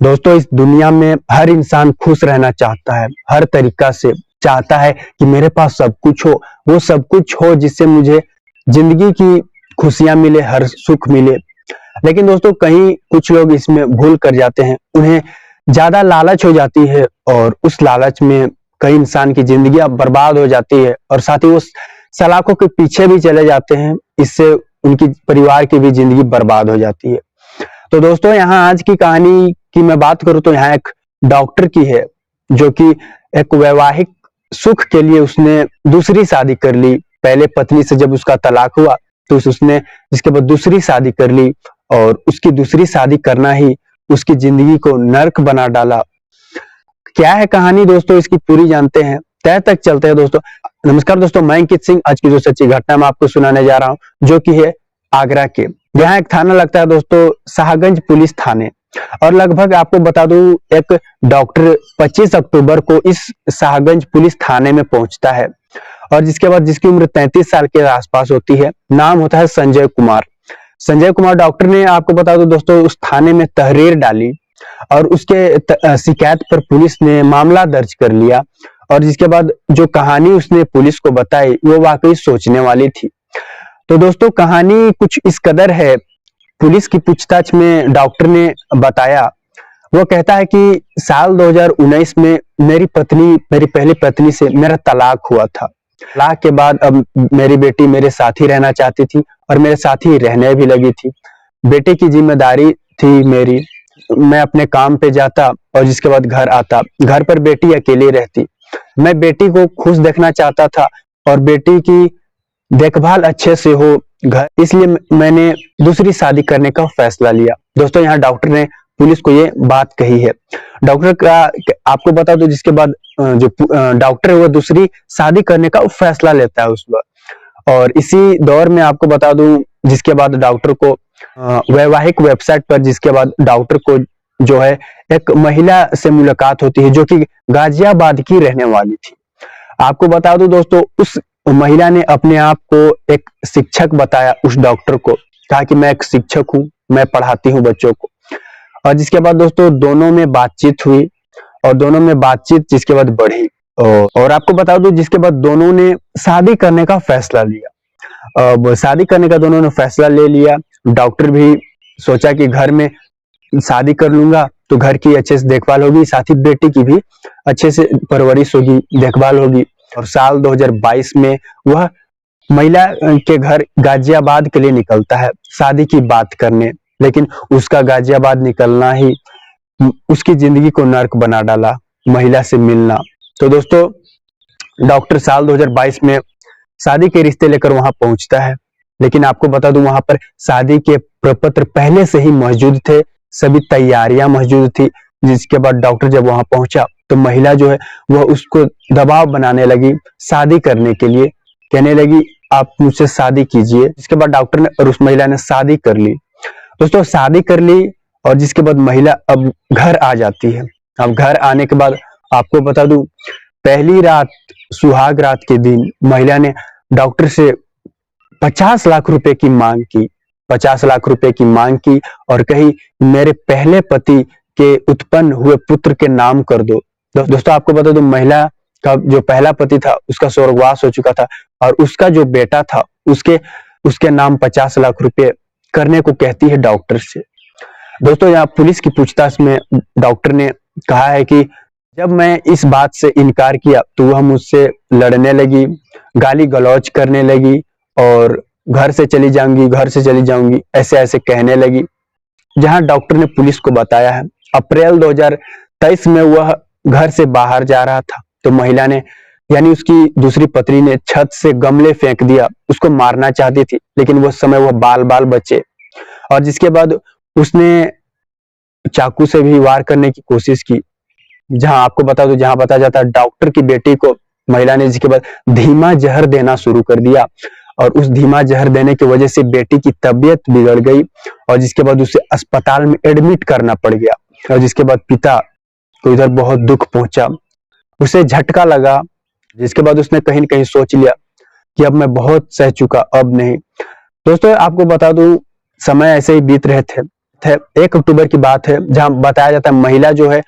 दोस्तों, इस दुनिया में हर इंसान खुश रहना चाहता है, हर तरीका से चाहता है कि मेरे पास सब कुछ हो, वो सब कुछ हो जिससे मुझे जिंदगी की खुशियां मिले, हर सुख मिले। लेकिन दोस्तों, कहीं कुछ लोग इसमें भूल कर जाते हैं, उन्हें ज्यादा लालच हो जाती है और उस लालच में कई इंसान की जिंदगी बर्बाद हो जाती है और साथ ही वो सलाखों के पीछे भी चले जाते हैं। इससे उनकी परिवार की भी जिंदगी बर्बाद हो जाती है। तो दोस्तों, यहाँ आज की कहानी की मैं बात करूं तो यहाँ एक डॉक्टर की है, जो कि एक वैवाहिक सुख के लिए उसने दूसरी शादी कर ली। पहले पत्नी से जब उसका तलाक हुआ तो उसने इसके बाद दूसरी शादी कर ली और उसकी दूसरी शादी करना ही उसकी जिंदगी को नर्क बना डाला। क्या है कहानी दोस्तों, इसकी पूरी जानते हैं, तय तक चलते हैं दोस्तों। नमस्कार दोस्तों, मैं अंकित सिंह। आज की जो सच्ची घटना मैं आपको सुनाने जा रहा हूँ, जो कि है आगरा के। यहाँ एक थाना लगता है दोस्तों, शाहगंज पुलिस थाने। और लगभग आपको बता दूं, एक डॉक्टर 25 अक्टूबर को इस शाहगंज पुलिस थाने में पहुंचता है और जिसके बाद जिसकी उम्र 33 साल के आसपास होती है। नाम होता है संजय कुमार। संजय कुमार डॉक्टर ने, आपको बता दूं दोस्तों, उस थाने में तहरीर डाली और उसके शिकायत पर पुलिस ने मामला दर्ज कर लिया। और जिसके बाद जो कहानी उसने पुलिस को बताई वो वाकई सोचने वाली थी। तो दोस्तों, कहानी कुछ इस कदर है। पुलिस की पूछताछ में डॉक्टर ने बताया, वो कहता है कि साल 2019 में मेरी पहली पत्नी से मेरा तलाक हुआ था। तलाक के बाद अब मेरी बेटी मेरे साथ ही रहना चाहती थी और मेरे साथ ही रहने भी लगी थी। बेटे की जिम्मेदारी थी मेरी, मैं अपने काम पे जाता और जिसके बाद घर आता। घर पर बेटी अकेली रहती। मैं बेटी को खुश देखना चाहता था और बेटी की देखभाल अच्छे से हो घर, इसलिए मैंने दूसरी शादी करने का फैसला लिया। दोस्तों, यहाँ डॉक्टर ने पुलिस को ये बात कही है। डॉक्टर का आपको बता दो, जिसके बाद जो डॉक्टर है वो दूसरी शादी करने का फैसला लेता है उस वक्त। और इसी दौर में आपको बता दूं, जिसके बाद डॉक्टर को वैवाहिक वेबसाइट पर जिसके बाद डॉक्टर को जो है एक महिला से मुलाकात होती है, जो कि गाजियाबाद की रहने वाली थी। आपको बता दूं दोस्तों, उस महिला ने अपने आप को एक शिक्षक बताया उस डॉक्टर को, कहा कि मैं एक शिक्षक हूं, मैं पढ़ाती हूं बच्चों को। और जिसके बाद दोस्तों दोनों में बातचीत हुई और दोनों में बातचीत जिसके बाद बढ़ी और आपको बता दूं, जिसके बाद दोनों ने शादी करने का फैसला लिया। अब शादी करने का दोनों ने फैसला ले लिया। डॉक्टर भी सोचा कि घर में शादी कर लूंगा तो घर की अच्छे से देखभाल होगी, साथ ही बेटी की भी अच्छे से परवरिश होगी, देखभाल होगी। और साल 2022 में वह महिला के घर गाजियाबाद के लिए निकलता है शादी की बात करने। लेकिन उसका गाजियाबाद निकलना ही उसकी जिंदगी को नर्क बना डाला, महिला से मिलना। तो दोस्तों, डॉक्टर साल 2022 में शादी के रिश्ते लेकर वहां पहुंचता है। लेकिन आपको बता दूं, वहां पर शादी के प्रपत्र पहले से ही मौजूद थे, सभी तैयारियां मौजूद थी। जिसके बाद डॉक्टर जब वहां पहुंचा तो महिला जो है वह उसको दबाव बनाने लगी शादी करने के लिए, कहने लगी आप मुझसे शादी कीजिए। इसके बाद डॉक्टर ने और उस महिला ने शादी कर ली। दोस्तों, शादी कर ली और जिसके बाद महिला अब घर आ जाती है। अब घर आने के बाद आपको बता दूं, पहली रात, सुहाग रात के दिन महिला ने डॉक्टर से 50 लाख रुपए की मांग की। 50 लाख रुपए की मांग की और कही मेरे पहले पति के उत्पन्न हुए पुत्र के नाम कर दो। दोस्तों, आपको बता दो, महिला का जो पहला पति था उसका स्वर्गवास हो चुका था और उसका जो बेटा था उसके नाम 50 लाख रुपए करने को कहती है डॉक्टर से। दोस्तों, यहाँ पुलिस की पूछताछ में डॉक्टर ने कहा है कि जब मैं इस बात से इनकार किया तो वह मुझसे लड़ने लगी, गाली गलौज करने लगी और घर से चली जाऊंगी, घर से चली जाऊंगी, ऐसे ऐसे कहने लगी। जहां डॉक्टर ने पुलिस को बताया है, अप्रैल 2023 में वह घर से बाहर जा रहा था तो महिला ने, यानी उसकी दूसरी पत्नी ने, छत से गमले फेंक दिया। उसको मारना चाहती थी लेकिन वो समय वह बाल बचे। और जिसके बाद उसने चाकू से भी वार करने की कोशिश की। जहां आपको बता दो, जहां बताया जाता है, डॉक्टर की बेटी को महिला ने जिसके बाद धीमा जहर देना शुरू कर दिया और उस धीमा जहर देने की वजह से बेटी की तबीयत बिगड़ गई और जिसके बाद उसे अस्पताल में एडमिट करना पड़ गया। और जिसके बाद पिता को इधर बहुत दुख पहुंचा, उसे झटका लगा। जिसके बाद उसने कहीं न कहीं सोच लिया कि अब मैं बहुत सह चुका, अब नहीं। दोस्तों, आपको बता दूं, समय ऐसे ही बीत रहे थे। बात है, 1 अक्टूबर की बात है, जहां बताया जाता है महिला जो है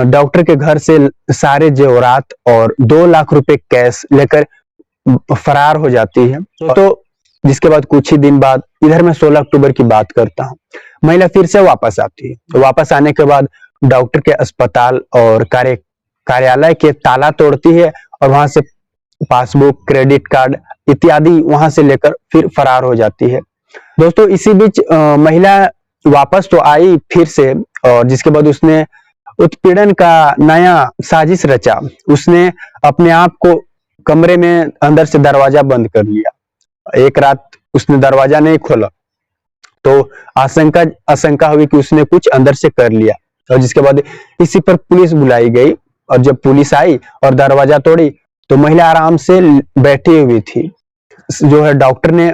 डॉक्टर के घर से सारे जेवरात और 2 लाख रुपए कैश लेकर फरार हो जाती है। तो जिसके बाद कुछ ही दिन बाद इधर मैं 16 अक्टूबर की बात करता हूँ, महिला फिर से वापस आती है। तो वापस आने के बाद डॉक्टर के अस्पताल और कार्यालय के ताला तोड़ती है और वहां से पासबुक, क्रेडिट कार्ड इत्यादि वहां से लेकर फिर फरार हो जाती है। दोस्तों इसी बीच महिला वापस तो आई फिर से, और जिसके बाद उसने उत्पीड़न का नया साजिश रचा। उसने अपने आप को कमरे में अंदर से दरवाजा बंद कर लिया। एक रात उसने दरवाजा नहीं खोला तो आशंका हुई कि उसने कुछ अंदर से कर लिया, और जिसके बाद इसी पर पुलिस बुलाई गई। और जब पुलिस आई और दरवाजा तोड़ी तो महिला आराम से बैठी हुई थी। जो है डॉक्टर ने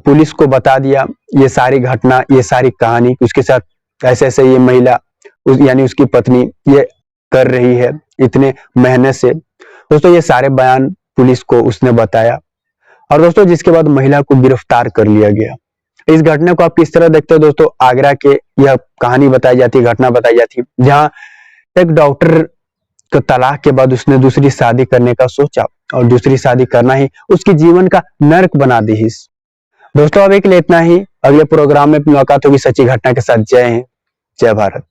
पुलिस को बता दिया ये सारी घटना, ये सारी कहानी, उसके साथ ऐसे ऐसे ये महिला यानी उसकी पत्नी ये कर रही है इतने महीने से। दोस्तों ये सारे बयान पुलिस को उसने बताया, और दोस्तों जिसके बाद महिला को गिरफ्तार कर लिया गया। इस घटना को आप किस तरह देखते हो दोस्तों? आगरा के यह कहानी बताई जाती है, घटना बताई जाती है, जहां एक डॉक्टर को तलाक के बाद उसने दूसरी शादी करने का सोचा, और दूसरी शादी करना ही उसके जीवन का नर्क बना दी। दोस्तों अब एक लिए इतना ही। अगले प्रोग्राम में मुलाकात होगी सच्ची घटना के साथ। जय हिंद, जय भारत।